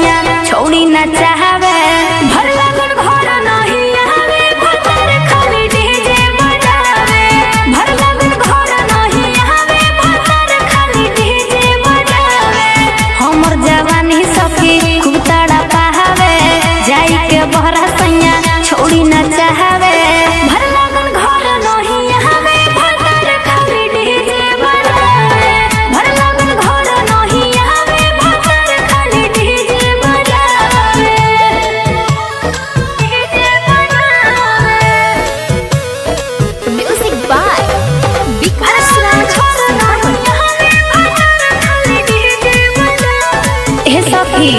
सैया छोड़ी न चाहवे भर लगन घर नहीं आवे भतर खाली डीजे बजावे भर लगन घर नहीं आवे भतर खाली डीजे बजावे हमर जवानी सखी खूब तड़ा पावे जाई के बहरा सैया छोड़ी न चाहवे भर लगन घर नहीं आवे भतर खाली डीजे बजावे भर लगन घर नहीं आवे भतर खाली डीजे बजावे म्यूजिक बाय विकास राज हे सखी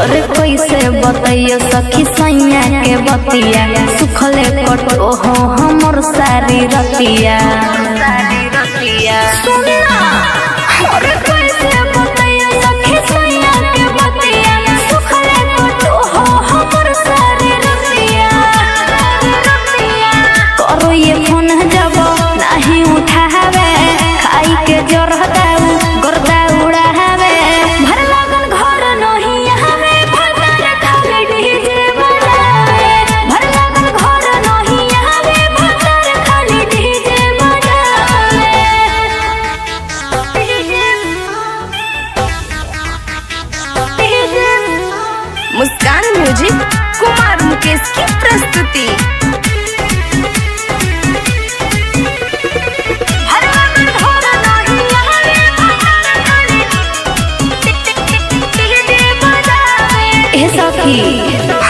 अरे कैसे बतैयो सखी सैया के बतिया सुखले कटो हो हमर सारी रतिया सुनना अरे कैसे बतैयो सखी सैया के बतिया सुखले कटो हो हमर सारी रतिया करो ये फोन जब नहीं उठावे खाई के जरदाऊ गर्दा उड़ावे भर लगन घर नहीं आवे भतर खाली डीजे बजावे भर लगन घर नहीं आवे भतर खाली डीजे बजावे मुस्कान म्यूजिक कुमार मुकेश की प्रस्तुति। सखी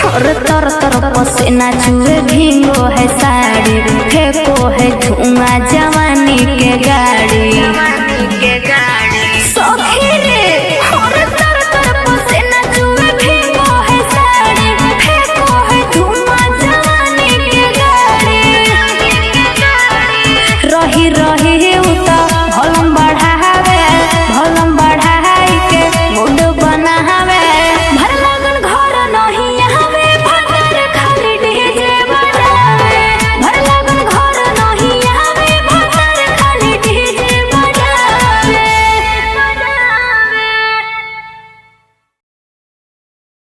और तर तर पसीना चुए भींगो है साड़ी फेंको है धुआं जवानी के गाड़ी।